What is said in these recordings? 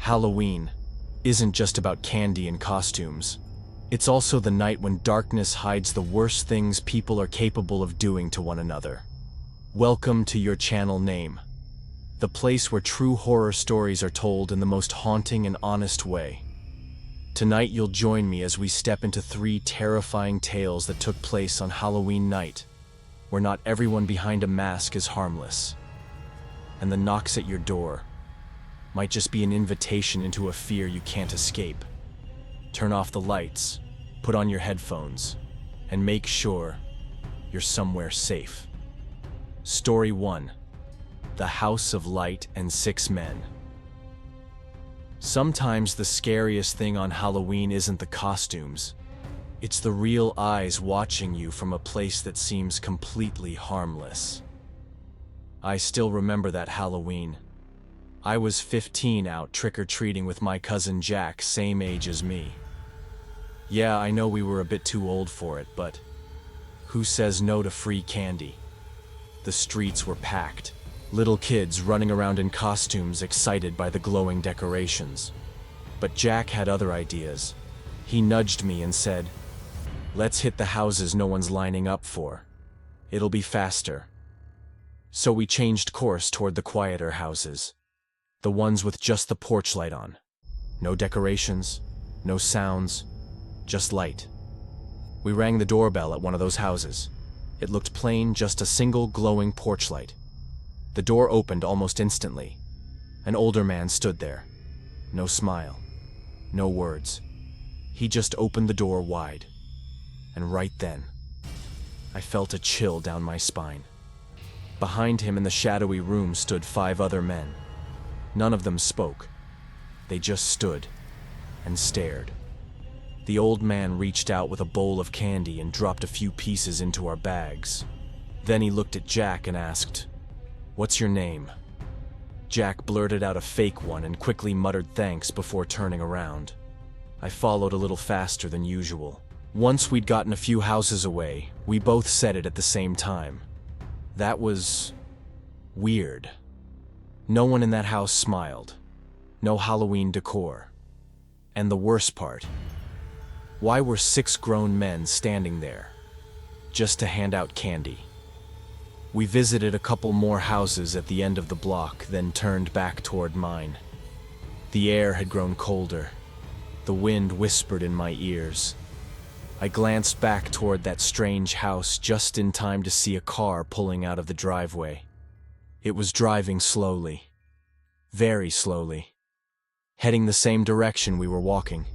Halloween isn't just about candy and costumes. It's also the night when darkness hides the worst things people are capable of doing to one another. Welcome to your channel name, the place where true horror stories are told in the most haunting and honest way. Tonight you'll join me as we step into 3 terrifying tales that took place on Halloween night, where not everyone behind a mask is harmless. And the knocks at your door might just be an invitation into a fear you can't escape. Turn off the lights, put on your headphones, and make sure you're somewhere safe. Story 1. The House of Light and 6 Men. Sometimes the scariest thing on Halloween isn't the costumes. It's the real eyes watching you from a place that seems completely harmless. I still remember that Halloween. I was 15 out trick-or-treating with my cousin Jack, same age as me. Yeah, I know we were a bit too old for it, but who says no to free candy? The streets were packed. Little kids running around in costumes, excited by the glowing decorations. But Jack had other ideas. He nudged me and said, "Let's hit the houses no one's lining up for. It'll be faster." So we changed course toward the quieter houses. The ones with just the porch light on. No decorations, no sounds, just light. We rang the doorbell at one of those houses. It looked plain, just a single glowing porch light. The door opened almost instantly. An older man stood there. No smile, no words. He just opened the door wide. And right then, I felt a chill down my spine. Behind him in the shadowy room stood 5 other men. None of them spoke. They just stood and stared. The old man reached out with a bowl of candy and dropped a few pieces into our bags. Then he looked at Jack and asked, "What's your name?" Jack blurted out a fake one and quickly muttered thanks before turning around. I followed a little faster than usual. Once we'd gotten a few houses away, we both said it at the same time. That was weird. No one in that house smiled. No Halloween decor. And the worst part, why were 6 grown men standing there? Just to hand out candy. We visited a couple more houses at the end of the block, then turned back toward mine. The air had grown colder. The wind whispered in my ears. I glanced back toward that strange house just in time to see a car pulling out of the driveway. It was driving slowly. Very slowly. Heading the same direction we were walking.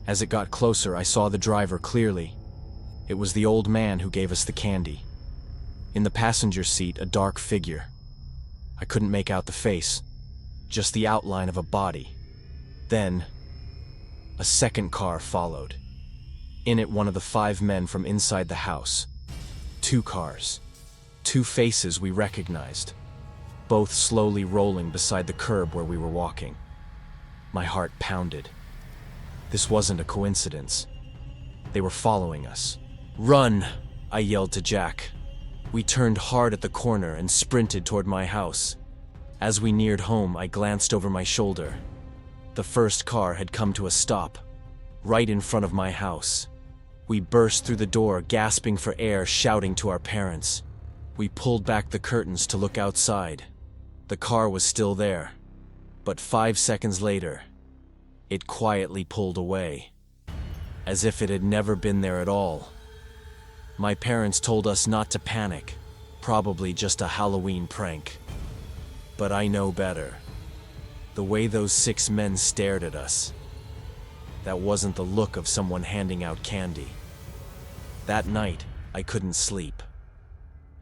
As it got closer, I saw the driver clearly. It was the old man who gave us the candy. In the passenger seat, a dark figure. I couldn't make out the face, just the outline of a body. Then, a second car followed. In it, one of the 5 men from inside the house. 2 cars. 2 faces we recognized. Both slowly rolling beside the curb where we were walking. My heart pounded. This wasn't a coincidence. They were following us. "Run!" I yelled to Jack. We turned hard at the corner and sprinted toward my house. As we neared home, I glanced over my shoulder. The first car had come to a stop, right in front of my house. We burst through the door, gasping for air, shouting to our parents. We pulled back the curtains to look outside. The car was still there, but 5 seconds later, it quietly pulled away, as if it had never been there at all. My parents told us not to panic, probably just a Halloween prank. But I know better. The way those 6 men stared at us, that wasn't the look of someone handing out candy. That night, I couldn't sleep.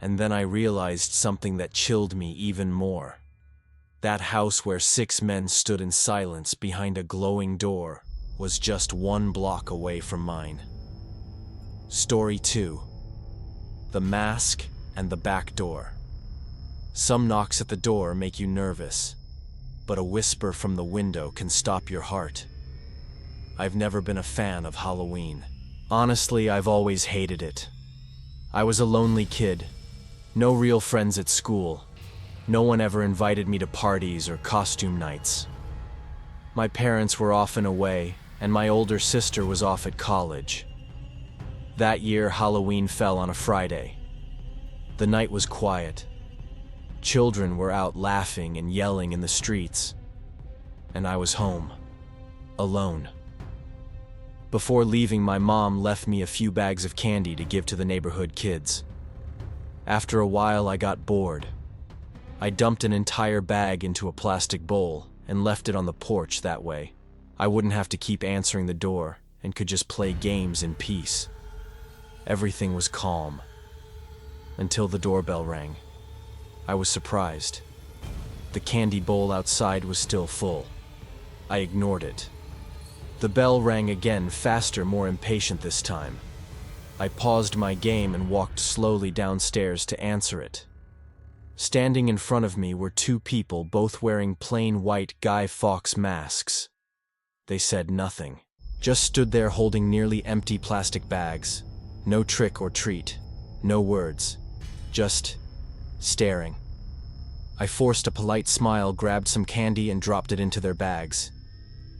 And then I realized something that chilled me even more. That house where 6 men stood in silence behind a glowing door was just 1 block away from mine. Story 2. The Mask and the Back Door. Some knocks at the door make you nervous, but a whisper from the window can stop your heart. I've never been a fan of Halloween. Honestly, I've always hated it. I was a lonely kid. No real friends at school. No one ever invited me to parties or costume nights. My parents were often away, and my older sister was off at college. That year, Halloween fell on a Friday. The night was quiet. Children were out laughing and yelling in the streets, and I was home, alone. Before leaving, my mom left me a few bags of candy to give to the neighborhood kids. After a while, I got bored. I dumped an entire bag into a plastic bowl and left it on the porch. That way, I wouldn't have to keep answering the door and could just play games in peace. Everything was calm until the doorbell rang. I was surprised. The candy bowl outside was still full. I ignored it. The bell rang again, faster, more impatient this time. I paused my game and walked slowly downstairs to answer it. Standing in front of me were two people, both wearing plain white Guy Fawkes masks. They said nothing, just stood there holding nearly empty plastic bags. No trick or treat, no words, just staring. I forced a polite smile, grabbed some candy and dropped it into their bags.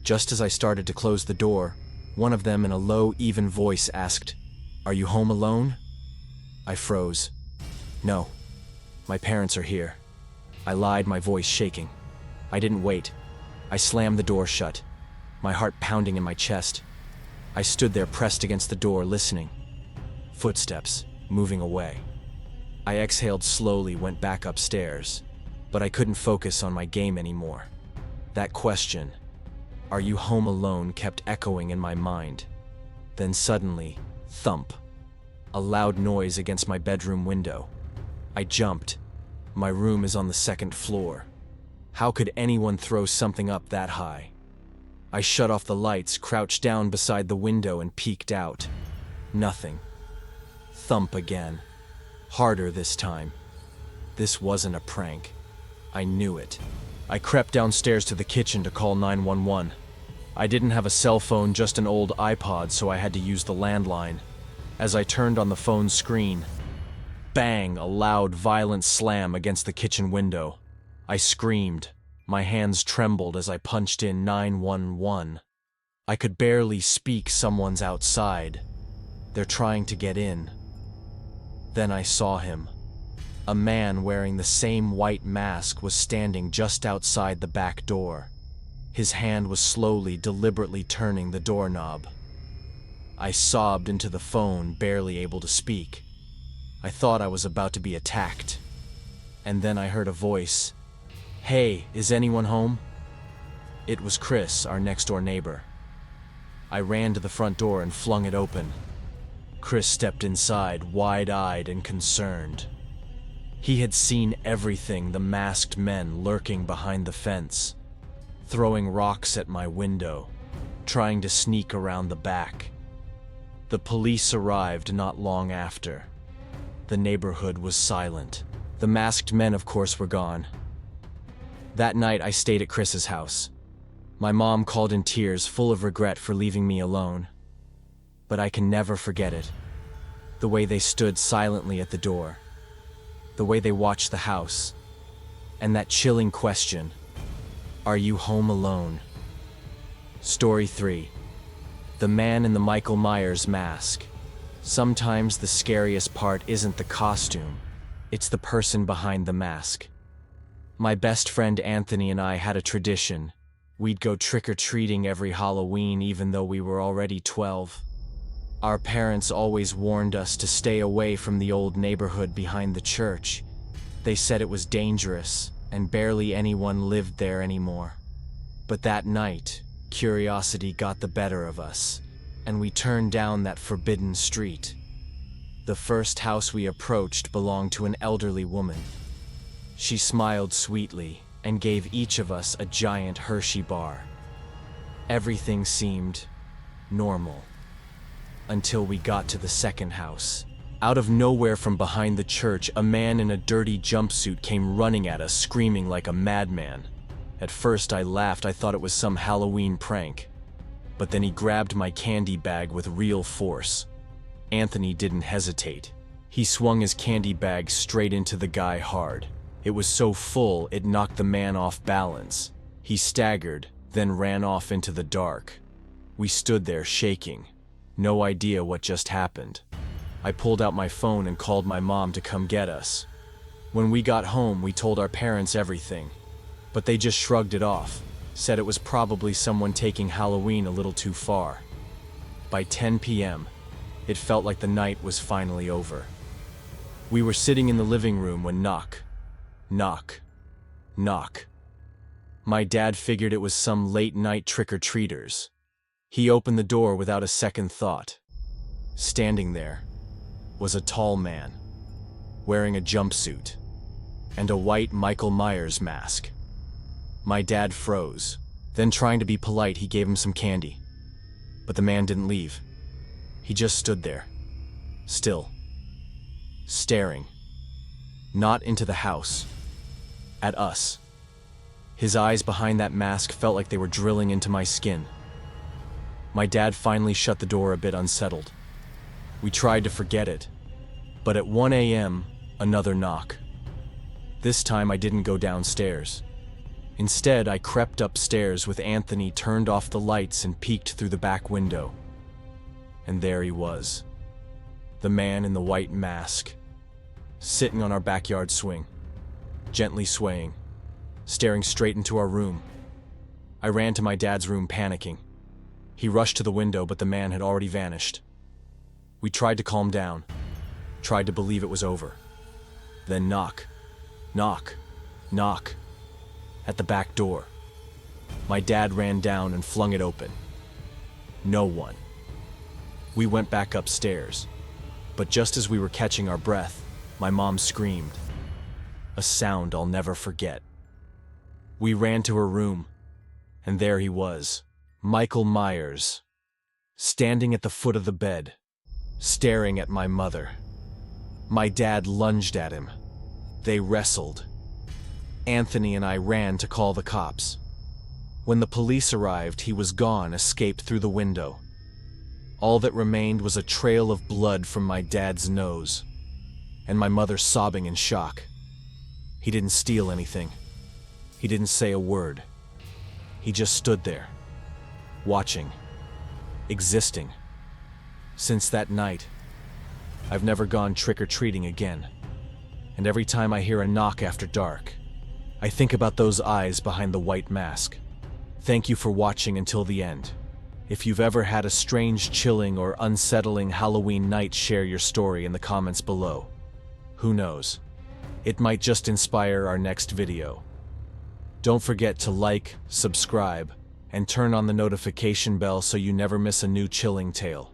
Just as I started to close the door, one of them in a low, even voice asked, "Are you home alone?" I froze. "No, my parents are here." I lied, my voice shaking. I didn't wait. I slammed the door shut, my heart pounding in my chest. I stood there pressed against the door, listening. Footsteps, moving away. I exhaled slowly, went back upstairs, but I couldn't focus on my game anymore. That question, "Are you home alone?" kept echoing in my mind. Then suddenly, thump. A loud noise against my bedroom window. I jumped. My room is on the second floor. How could anyone throw something up that high? I shut off the lights, crouched down beside the window and peeked out. Nothing. Thump again. Harder this time. This wasn't a prank. I knew it. I crept downstairs to the kitchen to call 911. I didn't have a cell phone, just an old iPod, so I had to use the landline. As I turned on the phone screen, bang, a loud, violent slam against the kitchen window. I screamed. My hands trembled as I punched in 911. I could barely speak. Someone's outside. They're trying to get in. Then I saw him. A man wearing the same white mask was standing just outside the back door. His hand was slowly, deliberately turning the doorknob. I sobbed into the phone, barely able to speak. I thought I was about to be attacked. And then I heard a voice. "Hey, is anyone home?" It was Chris, our next-door neighbor. I ran to the front door and flung it open. Chris stepped inside, wide-eyed and concerned. He had seen everything, the masked men lurking behind the fence, throwing rocks at my window, trying to sneak around the back. The police arrived not long after. The neighborhood was silent. The masked men, of course, were gone. That night, I stayed at Chris's house. My mom called in tears, full of regret for leaving me alone. But I can never forget it. The way they stood silently at the door. The way they watched the house. And that chilling question, "Are you home alone?" Story 3. The man in the Michael Myers mask. Sometimes the scariest part isn't the costume, it's the person behind the mask. My best friend Anthony and I had a tradition. We'd go trick-or-treating every Halloween even though we were already 12. Our parents always warned us to stay away from the old neighborhood behind the church. They said it was dangerous, and barely anyone lived there anymore. But that night, curiosity got the better of us, and we turned down that forbidden street. The first house we approached belonged to an elderly woman. She smiled sweetly and gave each of us a giant Hershey bar. Everything seemed normal. Until we got to the second house. Out of nowhere from behind the church, a man in a dirty jumpsuit came running at us, screaming like a madman. At first I laughed, I thought it was some Halloween prank. But then he grabbed my candy bag with real force. Anthony didn't hesitate. He swung his candy bag straight into the guy hard. It was so full, it knocked the man off balance. He staggered, then ran off into the dark. We stood there shaking, no idea what just happened. I pulled out my phone and called my mom to come get us. When we got home, we told our parents everything, but they just shrugged it off, said it was probably someone taking Halloween a little too far. By 10 p.m., it felt like the night was finally over. We were sitting in the living room when knock, knock, knock. My dad figured it was some late-night trick-or-treaters. He opened the door without a second thought. Standing there was a tall man, wearing a jumpsuit and a white Michael Myers mask. My dad froze. Then, trying to be polite, he gave him some candy. But the man didn't leave. He just stood there, still, staring, not into the house, at us. His eyes behind that mask felt like they were drilling into my skin. My dad finally shut the door, a bit unsettled. We tried to forget it, but at 1 a.m., another knock. This time I didn't go downstairs. Instead, I crept upstairs with Anthony, turned off the lights and peeked through the back window. And there he was, the man in the white mask, sitting on our backyard swing, gently swaying, staring straight into our room. I ran to my dad's room, panicking. He rushed to the window, but the man had already vanished. We tried to calm down, tried to believe it was over. Then knock, knock, knock, at the back door. My dad ran down and flung it open. No one. We went back upstairs, but just as we were catching our breath, my mom screamed. A sound I'll never forget. We ran to her room, and there he was, Michael Myers, standing at the foot of the bed, staring at my mother. My dad lunged at him. They wrestled. Anthony and I ran to call the cops. When the police arrived, he was gone, escaped through the window. All that remained was a trail of blood from my dad's nose, and my mother sobbing in shock. He didn't steal anything. He didn't say a word. He just stood there, watching, existing. Since that night, I've never gone trick-or-treating again. And every time I hear a knock after dark, I think about those eyes behind the white mask. Thank you for watching until the end. If you've ever had a strange, chilling, or unsettling Halloween night, share your story in the comments below. Who knows? It might just inspire our next video. Don't forget to like, subscribe, and turn on the notification bell so you never miss a new chilling tale.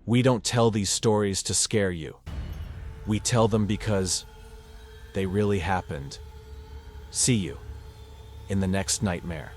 We don't tell these stories to scare you. We tell them because they really happened. See you in the next nightmare.